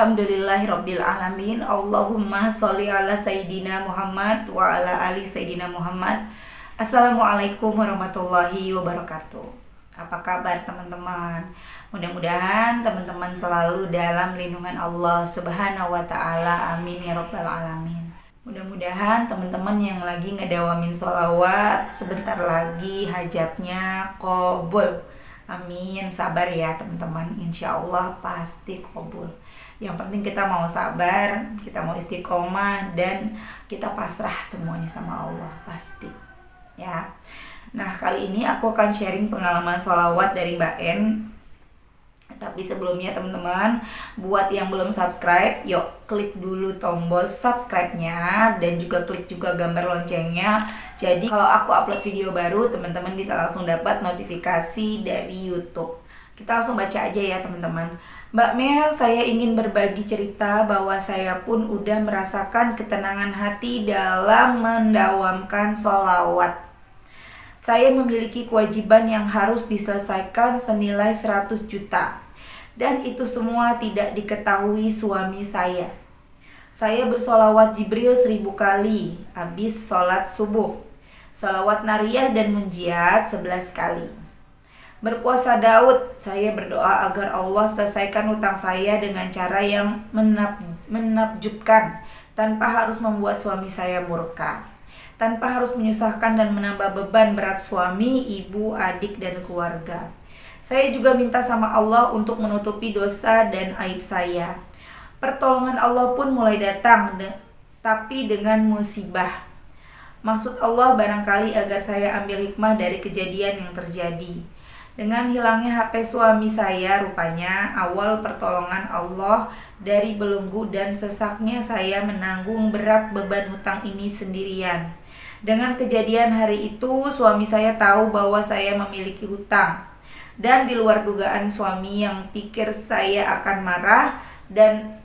Alhamdulillahirabbil alamin. Allahumma sholli ala Sayyidina Muhammad wa ala ali Sayyidina Muhammad. Assalamualaikum warahmatullahi wabarakatuh. Apa kabar teman-teman? Mudah-mudahan teman-teman selalu dalam lindungan Allah Subhanahu wa taala. Amin ya rabbal alamin. Mudah-mudahan teman-teman yang lagi ngedawamin sholawat sebentar lagi hajatnya qabul. Amin, sabar ya teman-teman, insya Allah pasti qabul. Yang penting kita mau sabar, kita mau istiqomah, dan kita pasrah semuanya sama Allah, pasti ya. Nah, kali ini aku akan sharing pengalaman sholawat dari Mbak En. Tapi sebelumnya teman-teman, buat yang belum subscribe, yuk klik dulu tombol subscribe-nya dan juga klik juga gambar loncengnya. Jadi kalau aku upload video baru, teman-teman bisa langsung dapat notifikasi dari YouTube. Kita langsung baca aja ya teman-teman. Mbak Mel, saya ingin berbagi cerita bahwa saya pun udah merasakan ketenangan hati dalam mendawamkan sholawat. Saya memiliki kewajiban yang harus diselesaikan senilai 100 juta. Dan itu semua tidak diketahui suami saya. Saya bersolawat Jibril 1000 kali habis sholat subuh. Solawat nariyah dan munjiat 11 kali. Berpuasa Daud, saya berdoa agar Allah selesaikan hutang saya dengan cara yang menakjubkan, tanpa harus membuat suami saya murka, tanpa harus menyusahkan dan menambah beban berat suami, ibu, adik, dan keluarga. Saya juga minta sama Allah untuk menutupi dosa dan aib saya. Pertolongan Allah pun mulai datang, tapi dengan musibah. Maksud Allah barangkali agar saya ambil hikmah dari kejadian yang terjadi. Dengan hilangnya HP suami saya, rupanya awal pertolongan Allah dari belenggu dan sesaknya saya menanggung berat beban hutang ini sendirian. Dengan kejadian hari itu, suami saya tahu bahwa saya memiliki hutang. Dan di luar dugaan suami yang pikir saya akan marah dan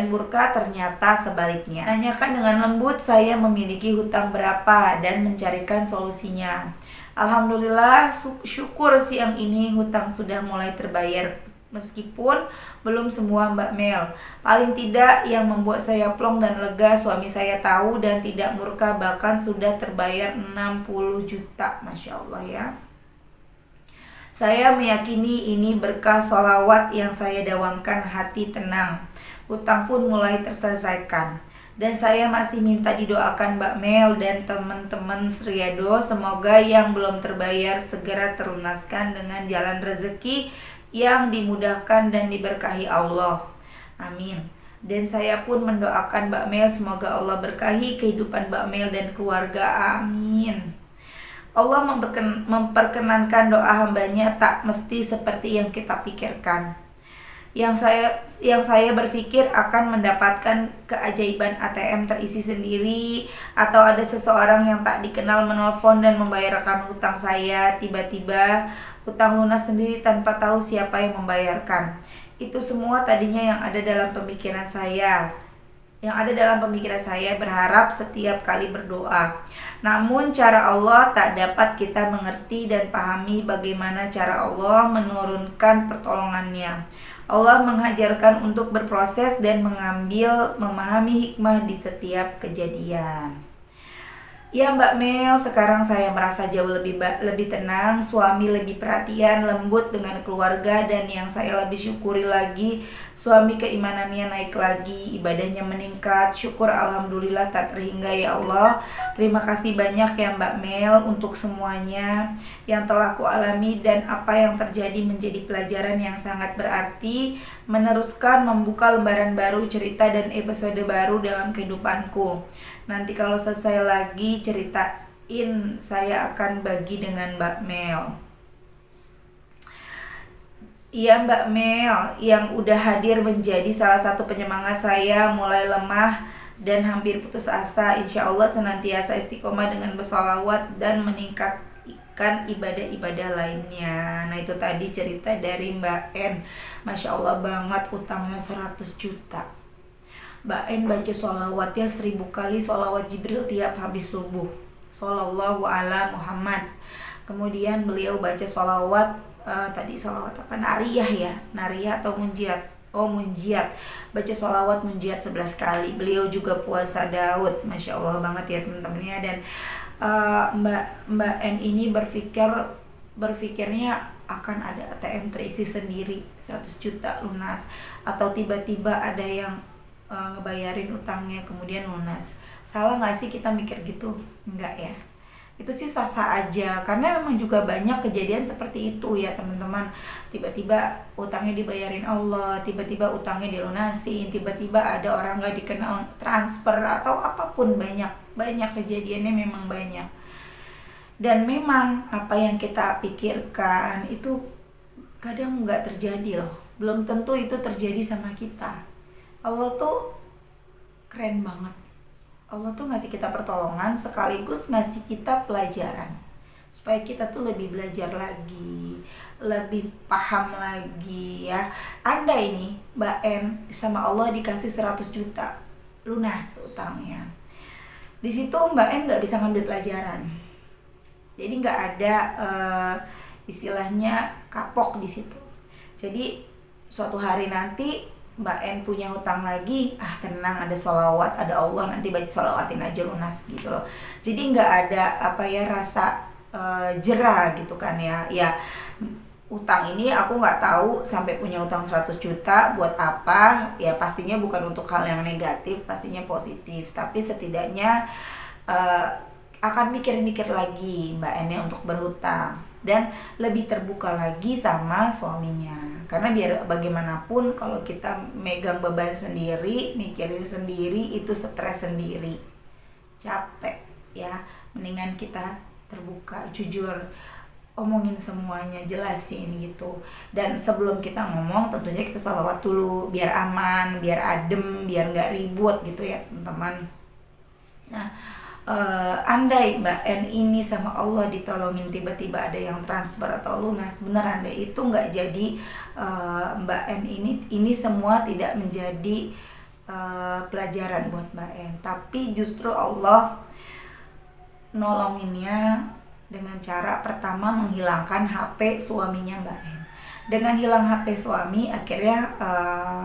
murka, ternyata sebaliknya. Nanyakan dengan lembut saya memiliki hutang berapa dan mencarikan solusinya. Alhamdulillah, syukur siang ini hutang sudah mulai terbayar. Meskipun belum semua Mbak Mel. Paling tidak yang membuat saya plong dan lega, suami saya tahu dan tidak murka, bahkan sudah terbayar 60 juta. Masya Allah ya. Saya meyakini ini berkah sholawat yang saya dawamkan, hati tenang. Hutang pun mulai terselesaikan. Dan saya masih minta didoakan Mbak Mel dan teman-teman Sriado, semoga yang belum terbayar segera terlunaskan dengan jalan rezeki yang dimudahkan dan diberkahi Allah. Amin. Dan saya pun mendoakan Mbak Mel, semoga Allah berkahi kehidupan Mbak Mel dan keluarga. Amin. Allah memperkenankan doa hambanya tak mesti seperti yang kita pikirkan. Yang saya berpikir akan mendapatkan keajaiban ATM terisi sendiri, atau ada seseorang yang tak dikenal menelpon dan membayarkan hutang saya, tiba-tiba hutang lunas sendiri tanpa tahu siapa yang membayarkan. Itu semua tadinya yang ada dalam pemikiran saya. Berharap setiap kali berdoa. Namun cara Allah tak dapat kita mengerti dan pahami bagaimana cara Allah menurunkan pertolongannya. Allah mengajarkan untuk berproses dan memahami hikmah di setiap kejadian. Ya Mbak Mel, sekarang saya merasa jauh lebih tenang, suami lebih perhatian, lembut dengan keluarga, dan yang saya lebih syukuri lagi, suami keimanannya naik lagi, ibadahnya meningkat. Syukur alhamdulillah tak terhingga ya Allah. Terima kasih banyak ya Mbak Mel untuk semuanya yang telah kualami, dan apa yang terjadi menjadi pelajaran yang sangat berarti, meneruskan membuka lembaran baru cerita dan episode baru dalam kehidupanku. Nanti kalau selesai lagi ceritain, saya akan bagi dengan Mbak Mel. Iya Mbak Mel, yang udah hadir menjadi salah satu penyemangat saya mulai lemah dan hampir putus asa. Insya Allah senantiasa istiqomah dengan bersolawat dan meningkatkan ibadah-ibadah lainnya. Nah, itu tadi cerita dari Mbak En. Masya Allah banget, utangnya 100 juta. Mbak En baca sholawatnya 1000 kali sholawat Jibril tiap habis subuh. Shollallahu ala Muhammad. Kemudian beliau baca sholawat tadi sholawat apa? Nariyah ya, nariyah atau munjiat. munjiat, baca sholawat munjiat 11 kali. Beliau juga puasa Daud, masya Allah banget ya teman-teman ya. Dan Mbak N ini berpikirnya akan ada ATM terisi sendiri 100 juta lunas, atau tiba-tiba ada yang ngebayarin utangnya kemudian lunas. Salah nggak sih kita mikir gitu? Enggak ya, itu sih sah-sah aja, karena memang juga banyak kejadian seperti itu ya teman-teman. Tiba-tiba utangnya dibayarin Allah, tiba-tiba utangnya dilunasin, tiba-tiba ada orang nggak dikenal transfer atau apapun. Banyak kejadiannya, memang banyak. Dan memang apa yang kita pikirkan itu kadang nggak terjadi loh, belum tentu itu terjadi sama kita. Allah tuh keren banget. Allah tuh ngasih kita pertolongan sekaligus ngasih kita pelajaran supaya kita tuh lebih belajar lagi, lebih paham lagi ya. Anda ini Mbak N sama Allah dikasih 100 juta lunas utangnya. Di situ Mbak N nggak bisa ngambil pelajaran. Jadi nggak ada istilahnya kapok di situ. Jadi suatu hari nanti Mbak N punya hutang lagi, tenang, ada sholawat, ada Allah, nanti baca sholawatin aja lunas gitu loh. Jadi nggak ada rasa jerah gitu kan ya. Ya utang ini aku nggak tahu sampai punya utang 100 juta buat apa ya, pastinya bukan untuk hal yang negatif, pastinya positif, tapi setidaknya akan mikir-mikir lagi Mbak N untuk berhutang dan lebih terbuka lagi sama suaminya. Karena biar bagaimanapun kalau kita megang beban sendiri, mikirin sendiri, itu stres sendiri, capek ya. Mendingan kita terbuka, jujur, omongin semuanya, jelasin gitu. Dan sebelum kita ngomong tentunya kita sholawat dulu biar aman, biar adem, biar nggak ribut gitu ya teman-teman. Nah, andai Mbak N ini sama Allah ditolongin tiba-tiba ada yang transfer atau lunas, bener andai itu nggak jadi, Mbak N ini semua tidak menjadi pelajaran buat Mbak N, tapi justru Allah nolonginnya dengan cara pertama menghilangkan HP suaminya Mbak N. Dengan hilang HP suami, akhirnya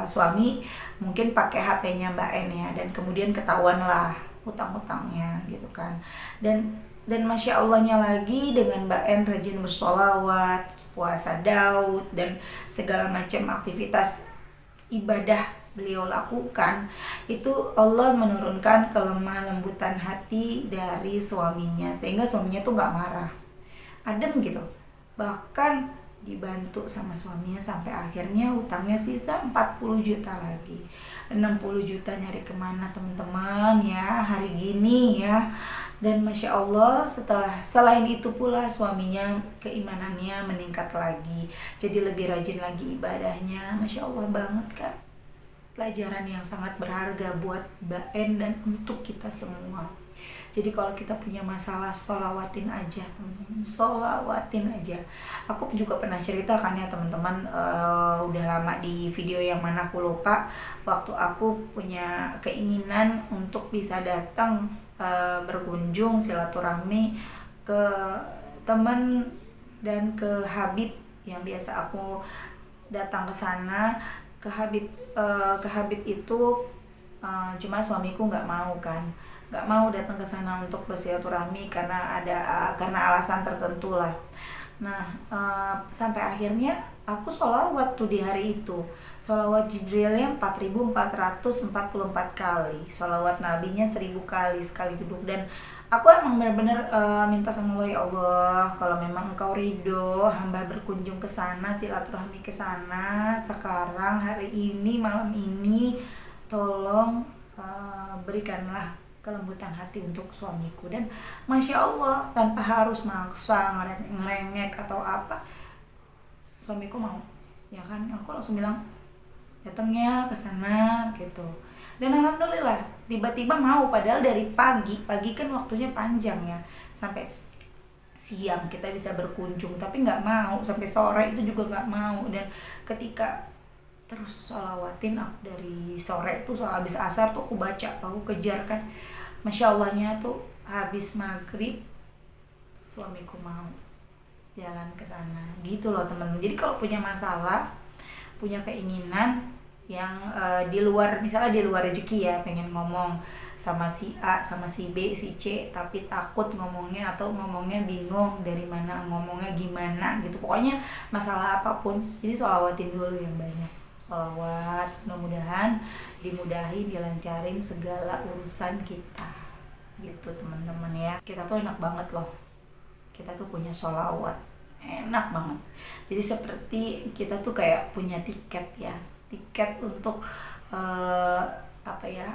suami mungkin pakai HP-nya Mbak N ya, dan kemudian ketahuan lah hutang-hutangnya gitu kan. Dan Masya Allahnya lagi, dengan Mbak N rajin bersolawat, puasa Daud, dan segala macam aktivitas ibadah beliau lakukan, itu Allah menurunkan kelemah lembutan hati dari suaminya, sehingga suaminya tuh gak marah, adem gitu. Bahkan dibantu sama suaminya sampai akhirnya hutangnya sisa 40 juta lagi. 60 juta nyari kemana teman-teman ya hari gini ya. Dan Masya Allah selain itu pula suaminya keimanannya meningkat lagi, jadi lebih rajin lagi ibadahnya. Masya Allah banget kan. Pelajaran yang sangat berharga buat Mbak N dan untuk kita semua. Jadi kalau kita punya masalah, sholawatin aja teman-teman, sholawatin aja. Aku juga pernah cerita kan ya teman-teman, udah lama di video yang mana aku lupa, waktu aku punya keinginan untuk bisa datang berkunjung silaturahmi ke teman dan ke Habib yang biasa aku datang ke sana. Ke Habib itu cuma suamiku nggak mau kan, nggak mau datang ke sana untuk bersilaturahmi karena alasan tertentu lah. Nah sampai akhirnya aku sholawat tuh di hari itu, sholawat Jibrilnya 4444 kali, sholawat nabinya 1000 kali sekali duduk. Dan aku emang benar-benar minta sama Allah, ya Allah, kalau memang Engkau ridho hamba berkunjung ke sana, silaturahmi ke sana sekarang, hari ini, malam ini, tolong berikanlah kelembutan hati untuk suamiku. Dan Masya Allah, tanpa harus maksa ngerengek atau apa, suamiku mau ya kan. Aku langsung bilang datangnya ke sana gitu. Dan alhamdulillah tiba-tiba mau, padahal dari pagi kan waktunya panjang ya, sampai siang kita bisa berkunjung, tapi nggak mau, sampai sore itu juga nggak mau. Dan ketika terus sholawatin aku dari sore tuh, habis asar tuh aku baca, aku kejar kan. Masya Allahnya tuh habis maghrib suamiku mau jalan ke sana gitu loh teman-teman. Jadi kalau punya masalah, punya keinginan, yang di luar, misalnya di luar rezeki ya, pengen ngomong sama si A, sama si B, si C, tapi takut ngomongnya atau ngomongnya bingung dari mana, ngomongnya gimana gitu. Pokoknya masalah apapun, jadi sholawatin dulu yang banyak. Sholawat, mudah-mudahan dimudahin, dilancarin segala urusan kita gitu teman-teman ya. Kita tuh enak banget loh, kita tuh punya sholawat, enak banget. Jadi seperti kita tuh kayak punya tiket ya, tiket untuk apa ya,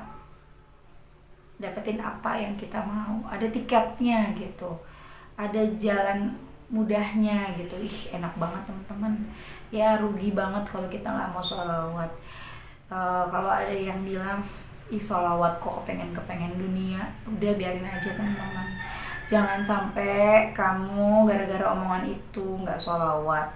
dapetin apa yang kita mau, ada tiketnya gitu, ada jalan mudahnya gitu. Ih, enak banget teman-teman ya. Rugi banget kalau kita nggak mau sholawat. Kalau ada yang bilang ih sholawat kok kepengen dunia, udah biarin aja teman-teman. Jangan sampai kamu gara-gara omongan itu nggak sholawat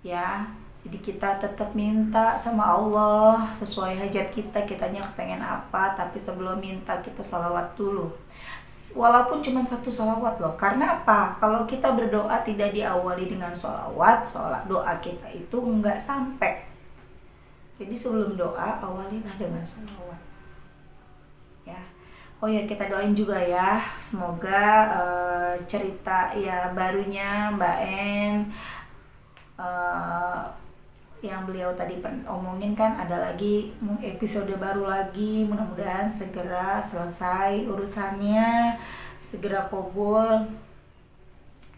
ya. Jadi kita tetap minta sama Allah sesuai hajat kita, kitanya kepengen apa, tapi sebelum minta kita sholawat dulu. Walaupun cuma satu sholawat loh. Karena apa? Kalau kita berdoa tidak diawali dengan sholawat, doa kita itu nggak sampai. Jadi sebelum doa awalilah dengan sholawat ya. Oh ya, kita doain juga ya, semoga cerita ya barunya Mbak En, yang beliau tadi omongin kan ada lagi episode baru lagi, mudah-mudahan segera selesai urusannya, segera kabul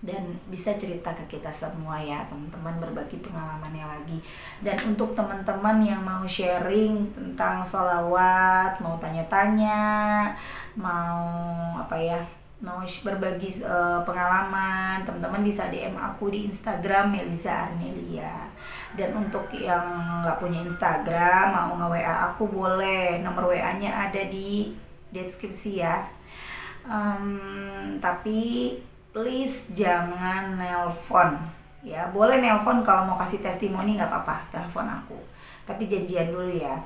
dan bisa cerita ke kita semua ya teman-teman, berbagi pengalamannya lagi. Dan untuk teman-teman yang mau sharing tentang sholawat, mau tanya-tanya, mau apa ya, mau berbagi pengalaman, teman-teman bisa DM aku di Instagram Meliza Arnelia. Dan untuk yang nggak punya Instagram, mau nge-WA aku boleh, nomor WA-nya ada di deskripsi ya. Tapi please jangan nelpon ya. Boleh nelpon kalau mau kasih testimoni, nggak apa-apa, telepon aku, tapi janjian dulu ya.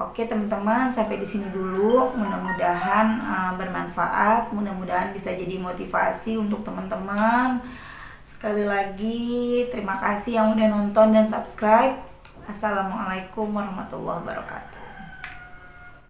Oke teman-teman, sampai di sini dulu. Mudah-mudahan bermanfaat, mudah-mudahan bisa jadi motivasi untuk teman-teman. Sekali lagi terima kasih yang udah nonton dan subscribe. Assalamualaikum warahmatullahi wabarakatuh.